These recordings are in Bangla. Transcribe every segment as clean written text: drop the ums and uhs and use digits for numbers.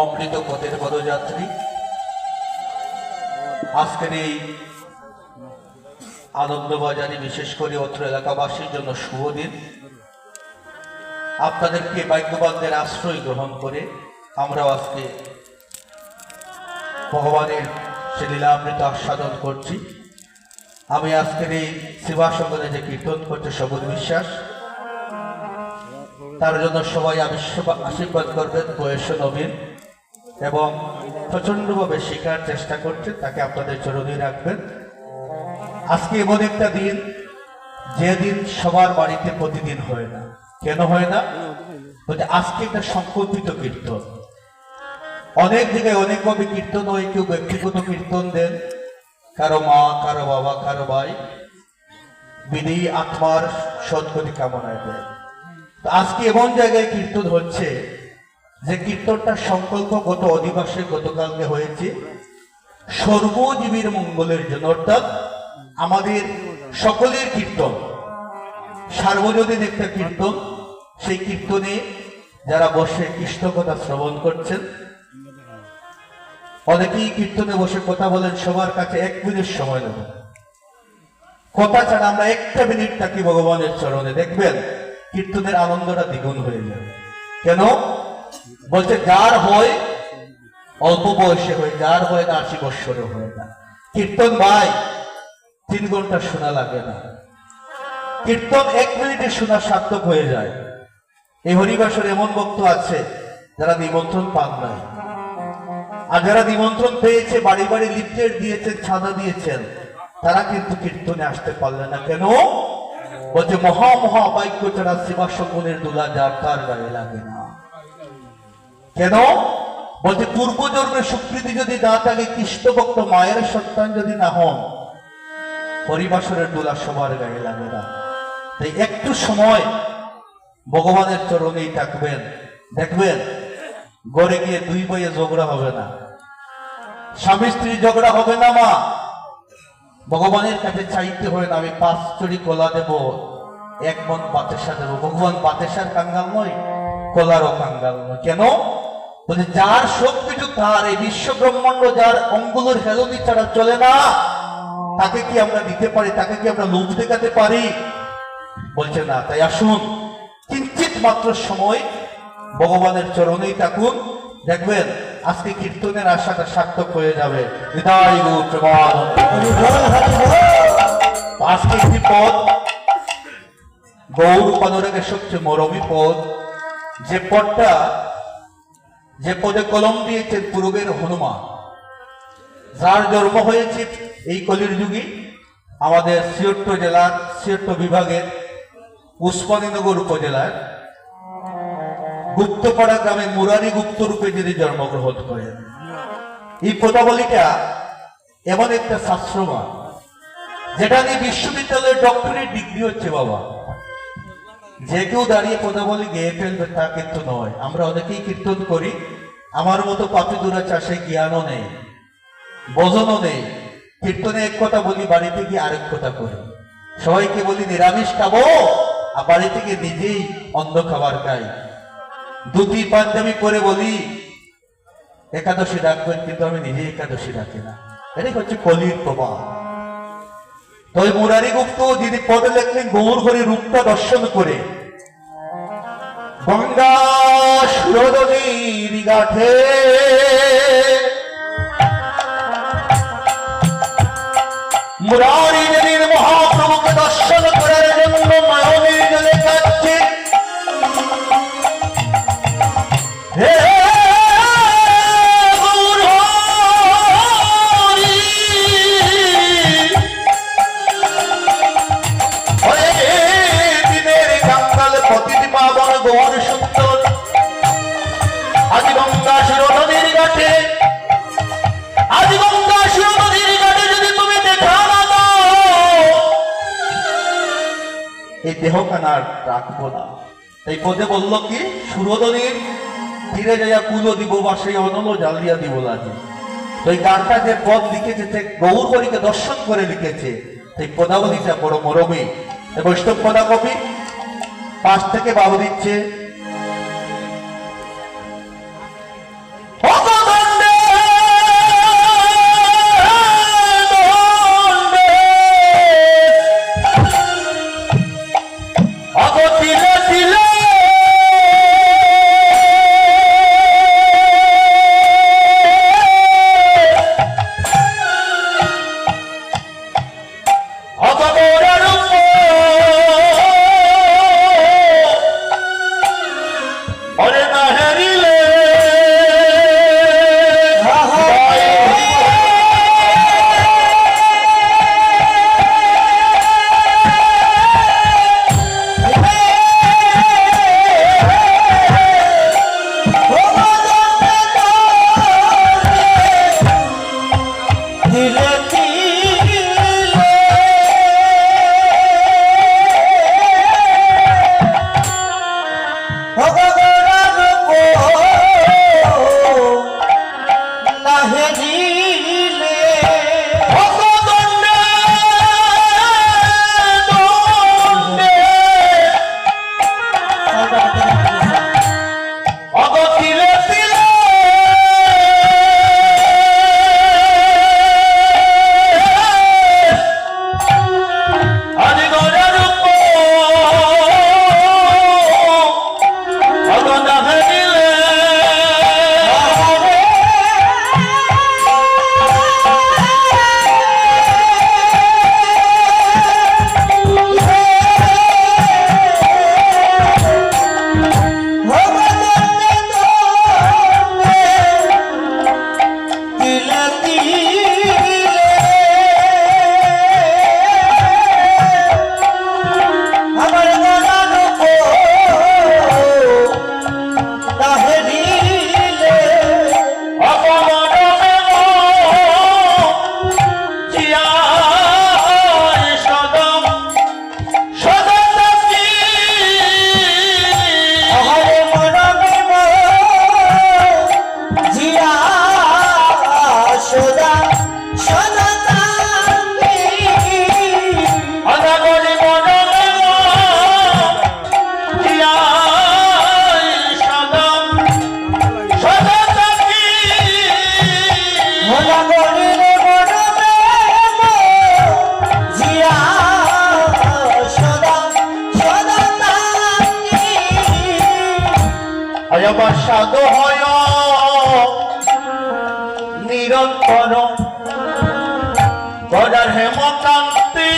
অমৃত পথের পদযাত্রী, আজকের এই আনন্দবাজারে বিশেষ করে অত্র এলাকাবাসীর জন্য শুভ দিন। আপনাদেরকে ভাগ্যবানদের আশ্রয় গ্রহণ করে আমরাও আজকে ভগবানের সে লীলামৃত আস্বাদন করছি। আমি আজকের এই সেবাসঙ্গনে যে কীর্তন করছে সবুজ বিশ্বাস, তার জন্য সবাই আশীর্বাদ করবেন। বয়স নবীন এবং প্রচন্ডভাবে শেখার চেষ্টা করছে, তাকে আপনাদের চরণে রাখবেন। আজকে এমন একটা দিন, যে দিন সবার বাড়িতে প্রতিদিন হয় না। কেন হয় না? বলতে আজকে একটা সংকল্পিত কীর্তন। অনেক জায়গায় অনেকভাবে কীর্তন হয়, কেউ ব্যক্তিগত কীর্তন দেন, কারো মা, কারো বাবা, কারো ভাই বিধি আত্মার সদ্গতি কামনায় দেন। আজকে এমন জায়গায় কীর্তন হচ্ছে যে কীর্তনটা সংকল্প গত অধিবাসে গতকালকে হয়েছে সর্বজীবীর মঙ্গলের জন্য, অর্থাৎ আমাদের সকলের কীর্তন, সার্বজনীন একটা কীর্তন। সেই কীর্তনে যারা বসে কৃষ্ণ কথা শ্রবণ করছেন, অনেকেই কীর্তনে বসে কথা বলেন, সবার কাছে 1 মিনিট সময় নেব। কথা ছাড়া আমরা 1টা মিনিট থাকি ভগবানের চরণে, দেখবেন কীর্তনের আনন্দটা দ্বিগুণ হয়ে যাবে। কেন? বলছে যার হয় অল্প বয়সে হয়, যার হয় না 80 বৎসরে হয় না। কীর্তন ভাই 3 ঘন্টা শোনা লাগে না, কীর্তন 1 মিনিটে শোনা সার্থক হয়ে যায়। এই হরিবাসরে এমন ভক্ত আছে যারা নিমন্ত্রণ পান নাই, আর যারা নিমন্ত্রণ পেয়েছে, বাড়ি বাড়ি লিফলেট দিয়েছেন, ছাদা দিয়েছেন, তারা কিন্তু কীর্তনে আসতে পারলেন না। কেন? বলছে মহা মহা বাক্য ছাড়া সেবা সঙ্গনের দুলা যার তার গায়ে লাগে না। কেন? বলছে পূর্বজন্মের স্বীকৃতি যদি না থাকে, কৃষ্ণ ভক্ত মায়ের সন্তান যদি না হন, হরিবাসরের দুলা সবার গায়ে লাগে না। তাই একটু সময় ভগবানের চরণেই থাকবেন, দেখবেন গড়ে গিয়ে 2 ভাইয়ে ঝগড়া হবে না, স্বামী স্ত্রী ঝগড়া হবে না। মা ভগবানের কাছে চাইতে হয় না আমি 5 চড়ি কলা দেব, 1 মন বাতেসা দেব। ভগবান বাতেসার কাঙ্গাল নয়, কলারও কাঙ্গাল নয়। কেন? বলছে যার সবকিছু তার, এই বিশ্ব ব্রহ্মাণ্ড যার অঙ্গুলের হেলনি ছাড়া চলে না, তাকে কি আমরা দিতে পারি? তাকে কি আমরা লোভ দেখাতে পারি? বলছে না। তাই আসুন কিঞ্চিত মাত্র সময় ভগবানের চরণেই থাকুন, দেখবেন আজকে কীর্তনের আশাটা সার্থক হয়ে যাবে। আজকে একটি পদ, গৌর পানুরাগের সবচেয়ে মরমী পদ, যে পদে কলম দিয়েছেন পূর্বের হনুমান, যার জন্ম হয়েছে এই কলির যুগে আমাদের সিলেট জেলার সিলেট বিভাগের উসমানীনগর উপজেলার গুপ্তপাড়া গ্রামে মুরারি গুপ্ত রূপে যিনি জন্মগ্রহণ করেন। এই পদাবলীটা এমন একটা শাস্ত্রমা, যেটা নিয়ে বিশ্ববিদ্যালয়ের ডক্টরেট ডিগ্রি হচ্ছে। বাবা, যে কেউ দাঁড়িয়ে পদাবলী গেয়ে ফেলবে তা কিন্তু নয়। আমরা অনেকেই কীর্তন করি, আমার মতো পাপিদুরা চাষে জ্ঞানও নেই, বোঝনও নেই। কীর্তনে এক কথা বলি, বাড়িতে গিয়ে আরেক কথা করি। সবাইকে বলি নিরামিষ খাবো, আর বাড়িতে গিয়ে নিজেই অন্ধ খাবার খাই। ধুতি পাঞ্জাবি পরে বলি একাদশী রাখবেন, কিন্তু আমি নিজে একাদশী রাখি না। এটাই হচ্ছে কলির প্রভাব। তো মুরারি গুপ্ত যিনি পদে লেখলেন গৌর হরি রূপটা দর্শন করে, গঙ্গা সুরদনীর ঘাটে মুরারি নদীর মহাপ্রভুকে দর্শন করার জন্য নয়নের জলে কাঁদছে। এই দেহ কানার রাখবো না। এই পদে বলল কি, সুরদনীর তীরে যাইয়া কুলো দিব বা সেই অনল জ্বালিয়া দিব লাগে। তো এই গানটা যে পদ লিখেছে, সে গৌর হরিকে দর্শন করে লিখেছে। এই পদাবলীটা বড় মরমী। বৈষ্ণব পদা কবি পাশ থেকে বাবু দিচ্ছে, ও আমার সাধু হয় নিরন্তর গড়ার হেমকান্তি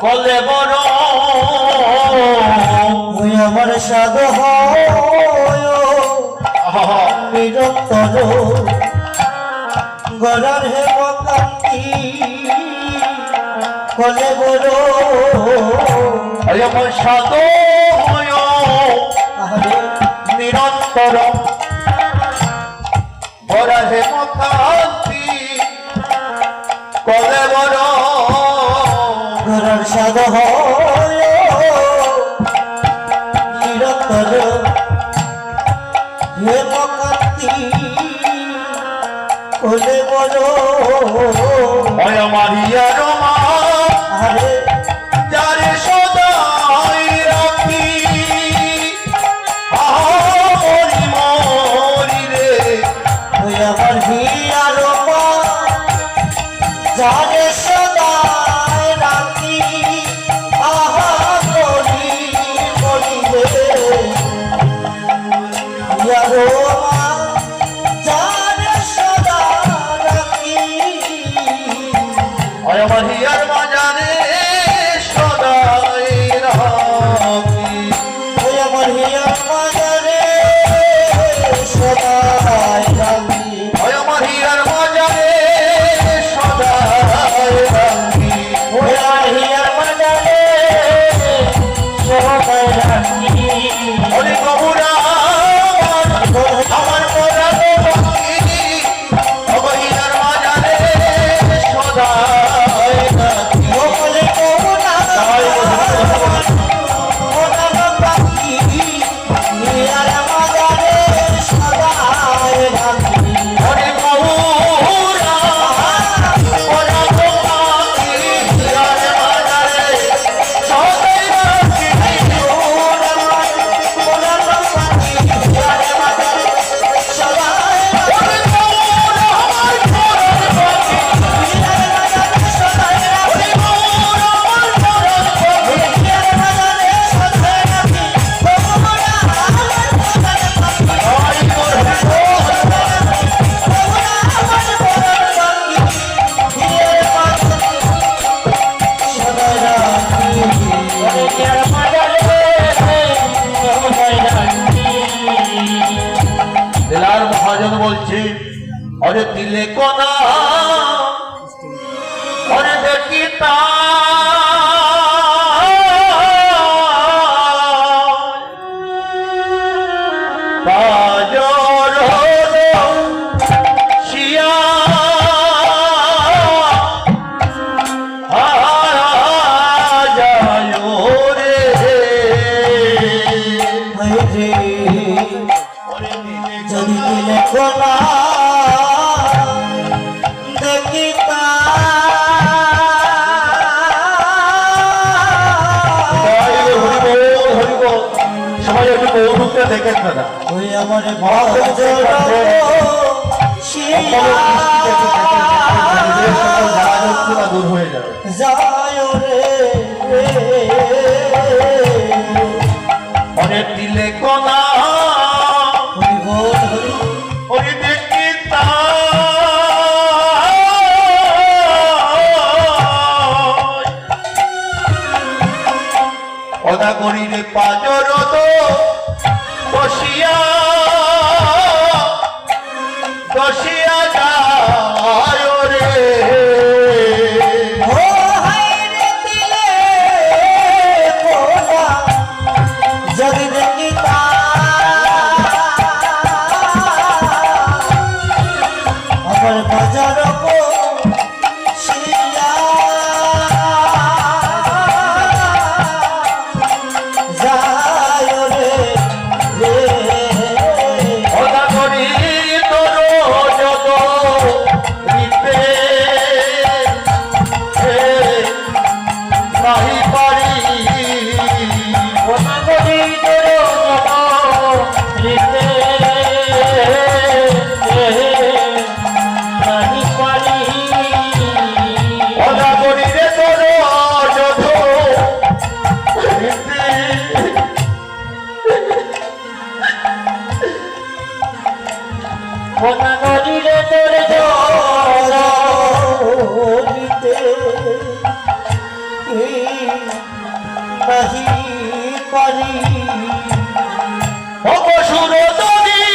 কলে বড় আমার সাধু হয় নিরন্তর গড়ার হেমকান্তি কলে বড় আমার সাধু হয় নিরন্তর গড়ার হেমকান্তি কলে বড় গড়ার সাধু হয় নিরন্তর হেমকান্তি কলে বড় আমার ইয়ার মা আরে যারে সদাই রাখি মরি মরি রে ওই আমার হিয়ার মা যারে সদায় রাখি আহা মরি মরি রে হিয়ার মা যারে সদায় রাখি আমার হিয়ার মা জানে সদাই রাখি ওই আমার হিয়ার মা যারে সদায় রাখি আমার হিয়ার মা জানে সদাই রাখি ওই আমার হিয়ার মা যারে সদায় রাখি ওরে কবুরা আমার পরাণ পাখি আমার হিয়ার মা জানে সদাই রাখি ওরে কোনা কোনা পাখি হিয়ার মা যারে সদায় রাখি ওরে কবুরা পরাণ পাখি হিয়ার মা জানে সদাই রাখি দিলার মহাজন বলছে অরে দিলে কোনা অরে দেখি তা বাজর শিয়া যায় রে যদি দিলে কোনা দেখিতা সবাই একটু কৌতুকটা দেখেন দাদা ওই আমার ভজর দূর হয়ে যাবে যায় রে অনেক দিলে কলা হরি বল হরি ওরে দেখি অদা করিলে পাজর বসিয়া বসিয়া যায় রে ও হায় রে দিলে কোনা যদি দেখিতা আমার বাজার কো শিয়া যায় রে অদা করি তোর যত রীতে নাহি পারি ওনা করি তোর রীতে নাহি পারি কোনা নদীরে তোর জলিতে নাহি পারি অপসুর তরি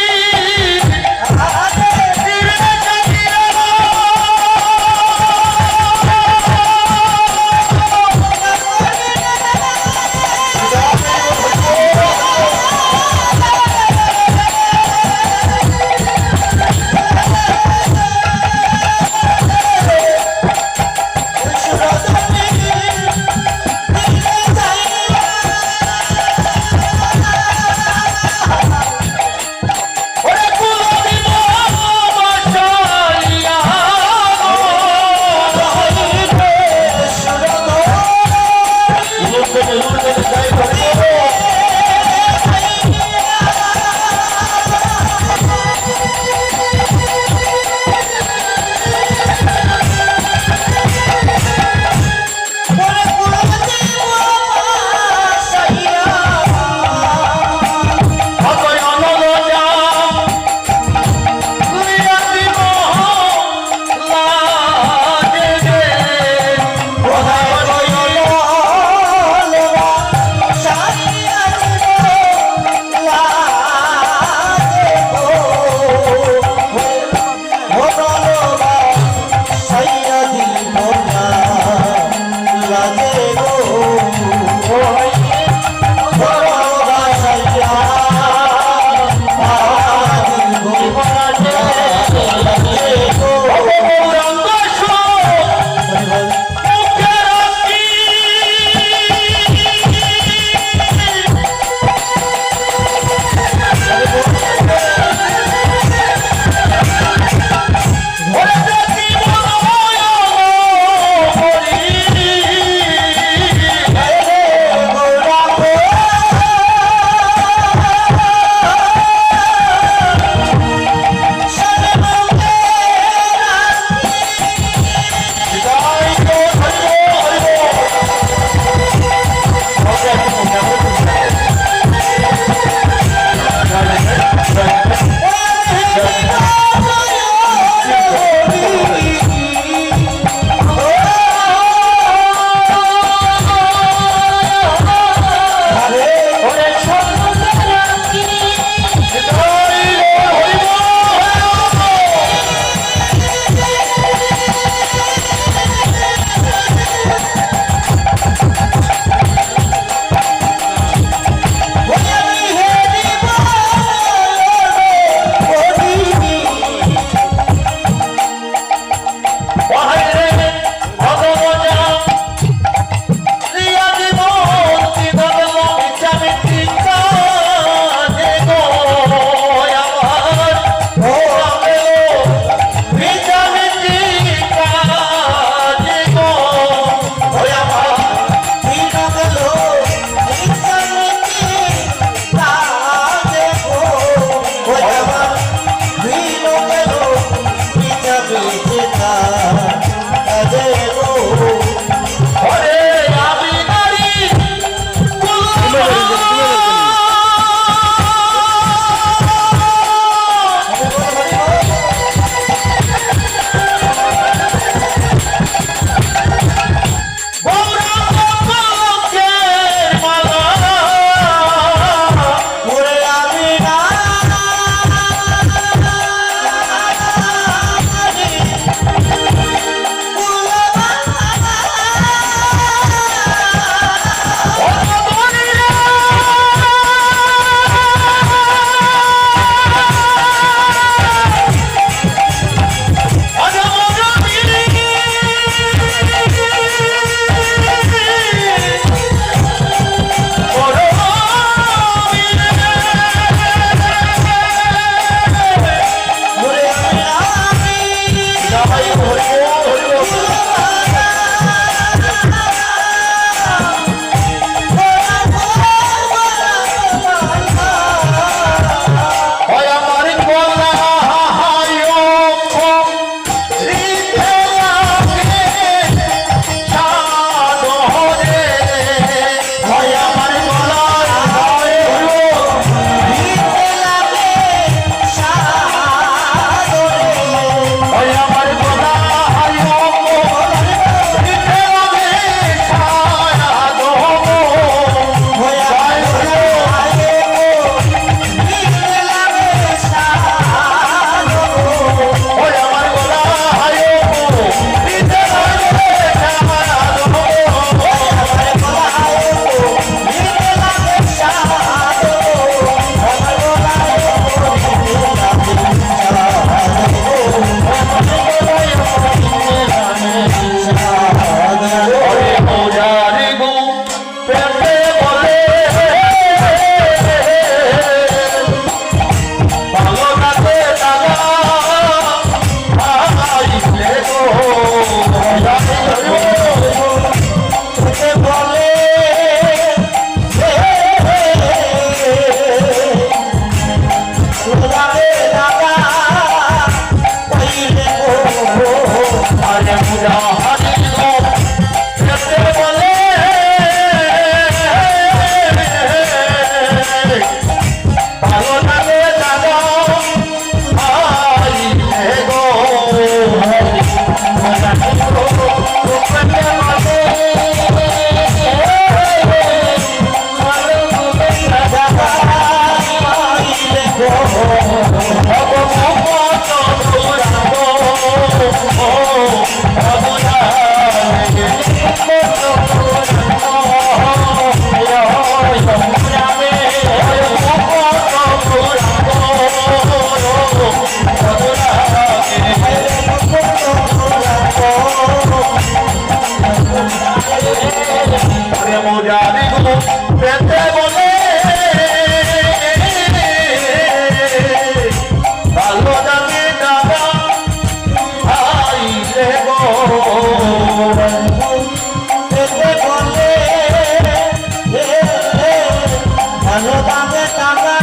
ভালো দামে টাকা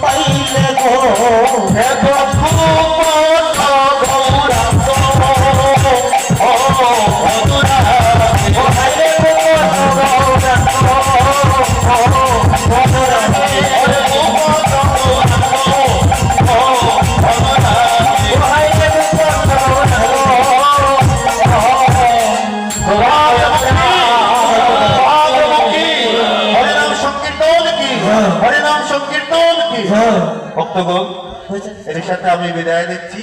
পাইলে গো ভক্তগণ এর সাথে আমি বিদায় দিচ্ছি।